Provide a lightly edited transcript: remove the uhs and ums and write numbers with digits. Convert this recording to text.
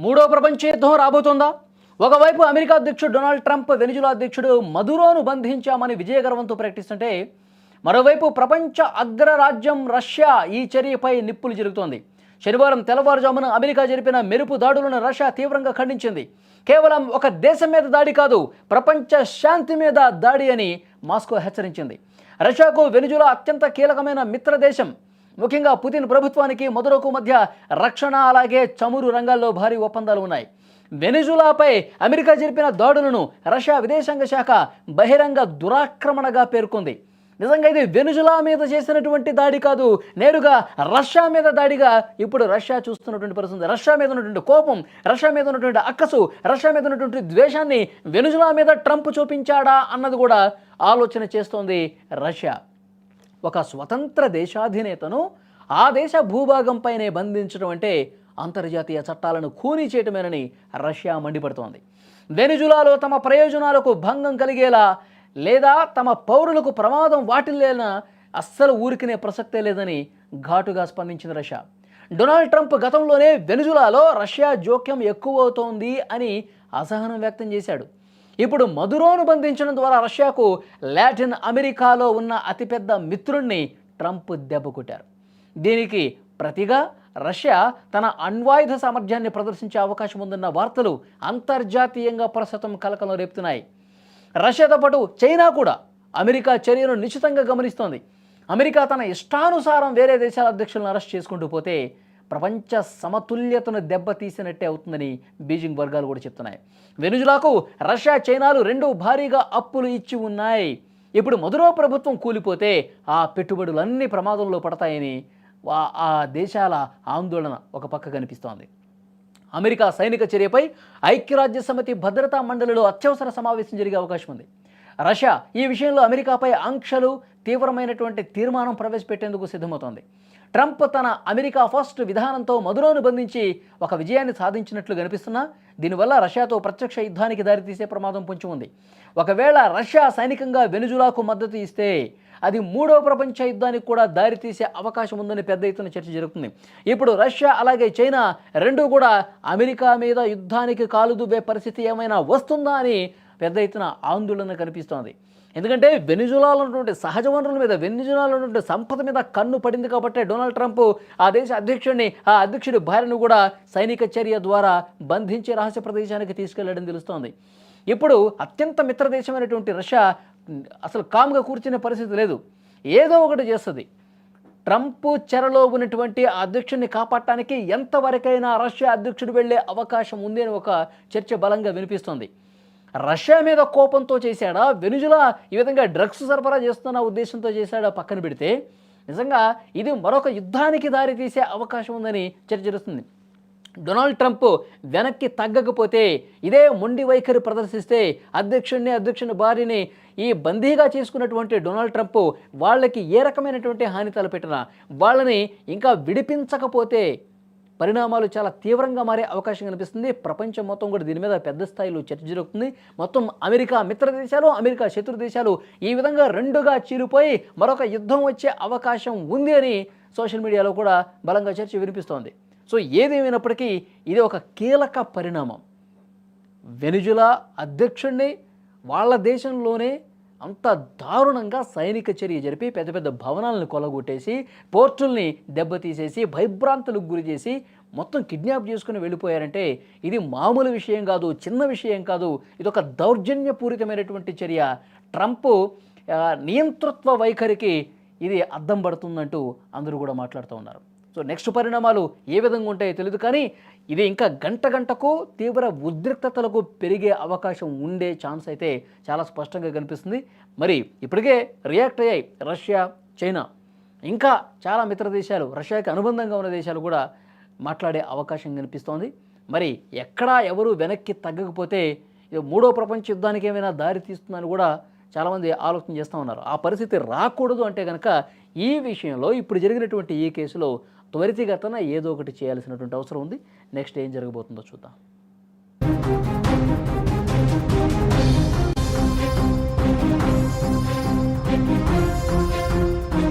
మూడో ప్రపంచ యుద్ధం రాబోతోందా? ఒకవైపు అమెరికా అధ్యక్షుడు డొనాల్డ్ ట్రంప్ వెనిజులా అధ్యక్షుడు మదురోను బంధించామని విజయగర్వంతో ప్రకటిస్తుంటే, మరోవైపు ప్రపంచ అగ్రరాజ్యం రష్యా ఈ చర్యపై నిప్పులు జరుగుతోంది. శనివారం తెల్లవారుజామున అమెరికా జరిపిన మెరుపు దాడులను రష్యా తీవ్రంగా ఖండించింది. కేవలం ఒక దేశం మీద దాడి కాదు, ప్రపంచ శాంతి మీద దాడి అని మాస్కో హెచ్చరించింది. రష్యాకు వెనిజులా అత్యంత కీలకమైన మిత్ర దేశం. ముఖ్యంగా పుతిన్ ప్రభుత్వానికి మదురోకు మధ్య రక్షణ అలాగే చమురు రంగాల్లో భారీ ఒప్పందాలు ఉన్నాయి. వెనిజులాపై అమెరికా జరిపిన దాడులను రష్యా విదేశాంగ శాఖ బహిరంగ దురాక్రమణగా పేర్కొంది. నిజంగా ఇది వెనిజులా మీద చేసినటువంటి దాడి కాదు, నేరుగా రష్యా మీద దాడిగా ఇప్పుడు రష్యా చూస్తున్నటువంటి పరిస్థితి. రష్యా మీద ఉన్నటువంటి కోపం, రష్యా మీద ఉన్నటువంటి అక్కసు, రష్యా మీద ఉన్నటువంటి ద్వేషాన్ని వెనిజులా మీద ట్రంప్ చూపించాడా అన్నది కూడా ఆలోచన చేస్తోంది రష్యా. ఒక స్వతంత్ర దేశాధినేతను ఆ దేశ భూభాగంపైనే బంధించడం అంటే అంతర్జాతీయ చట్టాలను ఖూనీ చేయటమేనని రష్యా మండిపడుతోంది. వెనిజులాలో తమ ప్రయోజనాలకు భంగం కలిగేలా లేదా తమ పౌరులకు ప్రమాదం వాటిల్లేనా అస్సలు ఊరికినే ప్రసక్తే లేదని ఘాటుగా స్పందించింది రష్యా. డొనాల్డ్ ట్రంప్ గతంలోనే వెనిజులాలో రష్యా జోక్యం ఎక్కువవుతోంది అని అసహనం వ్యక్తం చేశాడు. ఇప్పుడు మదురోను బంధించడం ద్వారా రష్యాకు లాటిన్ అమెరికాలో ఉన్న అతిపెద్ద మిత్రుణ్ణి ట్రంప్ దెబ్బకొట్టారు. దీనికి ప్రతిగా రష్యా తన అణ్వాయుధ సామర్థ్యాన్ని ప్రదర్శించే అవకాశం ఉందన్న వార్తలు అంతర్జాతీయంగా ప్రస్తుతం కలకలం రేపుతున్నాయి. రష్యాతో పాటు చైనా కూడా అమెరికా చర్యను నిశ్చితంగా గమనిస్తోంది. అమెరికా తన ఇష్టానుసారం వేరే దేశాల అధ్యక్షులను అరెస్ట్ చేసుకుంటూ పోతే ప్రపంచ సమతుల్యతను దెబ్బతీసినట్టే అవుతుందని బీజింగ్ వర్గాలు కూడా చెప్తున్నాయి. వెనిజులాకు రష్యా, చైనాలు రెండు భారీగా అప్పులు ఇచ్చి ఉన్నాయి. ఇప్పుడు మదురో ప్రభుత్వం కూలిపోతే ఆ పెట్టుబడులన్నీ ప్రమాదంలో పడతాయని ఆ దేశాల ఆందోళన ఒక పక్క కనిపిస్తోంది. అమెరికా సైనిక చర్యపై ఐక్యరాజ్య సమితి భద్రతా మండలిలో అత్యవసర సమావేశం జరిగే అవకాశం ఉంది. రష్యా ఈ విషయంలో అమెరికాపై ఆంక్షలు, తీవ్రమైనటువంటి తీర్మానం ప్రవేశపెట్టేందుకు సిద్ధమవుతోంది. ట్రంప్ తన అమెరికా ఫస్ట్ విధానంతో మదురోను బంధించి ఒక విజయాన్ని సాధించినట్లు కనిపిస్తున్నా దీనివల్ల రష్యాతో ప్రత్యక్ష యుద్ధానికి దారితీసే ప్రమాదం పొంచి ఉంది. ఒకవేళ రష్యా సైనికంగా వెనిజులాకు మద్దతు ఇస్తే అది మూడో ప్రపంచ యుద్ధానికి కూడా దారితీసే అవకాశం ఉందని పెద్ద ఎత్తున చర్చ జరుగుతుంది. ఇప్పుడు రష్యా అలాగే చైనా రెండూ కూడా అమెరికా మీద యుద్ధానికి కాలుదువ్వే పరిస్థితి ఏమైనా వస్తుందా అని పెద్ద ఎత్తున ఆందోళన కనిపిస్తోంది. ఎందుకంటే వెనిజులాలో ఉన్నటువంటి సహజ వనరుల మీద, వెనిజులాలో ఉన్నటువంటి సంపద మీద కన్ను పడింది కాబట్టి డొనాల్డ్ ట్రంప్ ఆ దేశ అధ్యక్షుడి భార్యను కూడా సైనిక చర్య ద్వారా బంధించి రహస్య ప్రదేశానికి తీసుకెళ్లడం తెలుస్తోంది. ఇప్పుడు అత్యంత మిత్రదేశమైనటువంటి రష్యా అసలు కామ్గా కూర్చునే పరిస్థితి లేదు, ఏదో ఒకటి చేస్తుంది. ట్రంప్ చెరలో ఉన్నటువంటి ఆ అధ్యక్షుడిని కాపాడటానికి ఎంతవరకైనా రష్యా అధ్యక్షుడు వెళ్లే అవకాశం ఉంది అని ఒక చర్చ బలంగా వినిపిస్తోంది. రష్యా మీద కోపంతో చేశాడా, వెనిజులా ఈ విధంగా డ్రగ్స్ సరఫరా చేస్తున్న ఉద్దేశంతో చేశాడా పక్కన పెడితే నిజంగా ఇది మరొక యుద్ధానికి దారితీసే అవకాశం ఉందని చర్చ జరుగుతుంది. డొనాల్డ్ ట్రంప్ వెనక్కి తగ్గకపోతే, ఇదే మొండి వైఖరి ప్రదర్శిస్తే అధ్యక్షుని భార్యని ఈ బందీగా చేసుకున్నటువంటి డొనాల్డ్ ట్రంప్ వాళ్ళకి ఏ రకమైనటువంటి హాని తలపెట్టినా, వాళ్ళని ఇంకా విడిపించకపోతే పరిణామాలు చాలా తీవ్రంగా మారే అవకాశం కనిపిస్తుంది. ప్రపంచం మొత్తం కూడా దీని మీద పెద్ద స్థాయిలో చర్చ జరుగుతుంది. మొత్తం అమెరికా మిత్ర దేశాలు, అమెరికా శత్రు దేశాలు ఈ విధంగా రెండుగా చీలిపోయి మరొక యుద్ధం వచ్చే అవకాశం ఉంది అని సోషల్ మీడియాలో కూడా బలంగా చర్చ వినిపిస్తోంది. సో ఏదేమైనప్పటికీ ఇది ఒక కీలక పరిణామం. వెనిజులా అధ్యక్షుడిని వాళ్ళ దేశంలోనే అంత దారుణంగా సైనిక చర్య జరిపి పెద్ద పెద్ద భవనాలను కొలగొట్టేసి, పోర్టుల్ని దెబ్బతీసేసి, భయభ్రాంతులకు గురి చేసి మొత్తం కిడ్నాప్ చేసుకుని వెళ్ళిపోయారంటే ఇది మామూలు విషయం కాదు, చిన్న విషయం కాదు. ఇది ఒక దౌర్జన్యపూరితమైనటువంటి చర్య. ట్రంప్ నియంతృత్వ వైఖరికి ఇది అద్దం పడుతుందంటూ అందరూ కూడా మాట్లాడుతూ ఉన్నారు. సో నెక్స్ట్ పరిణామాలు ఏ విధంగా ఉంటాయో తెలియదు, కానీ ఇది ఇంకా గంటకు తీవ్ర ఉద్రిక్తతలకు పెరిగే అవకాశం ఉండే ఛాన్స్ అయితే చాలా స్పష్టంగా కనిపిస్తుంది. మరి ఇప్పటికే రియాక్ట్ అయ్యాయి రష్యా, చైనా, ఇంకా చాలా మిత్ర దేశాలు, రష్యాకి అనుబంధంగా ఉన్న దేశాలు కూడా మాట్లాడే అవకాశం కనిపిస్తోంది. మరి ఎక్కడా ఎవరు వెనక్కి తగ్గకపోతే ఇది మూడో ప్రపంచ యుద్ధానికి ఏమైనా దారి తీస్తుందని కూడా చాలామంది ఆలోచన చేస్తూ ఉన్నారు. ఆ పరిస్థితి రాకూడదు అంటే కనుక ఈ విషయంలో ఇప్పుడు జరిగినటువంటి ఈ కేసులో త్వరితగతిన ఏదో ఒకటి చేయాల్సినటువంటి అవసరం ఉంది. నెక్స్ట్ ఏం జరగబోతుందో చూద్దాం.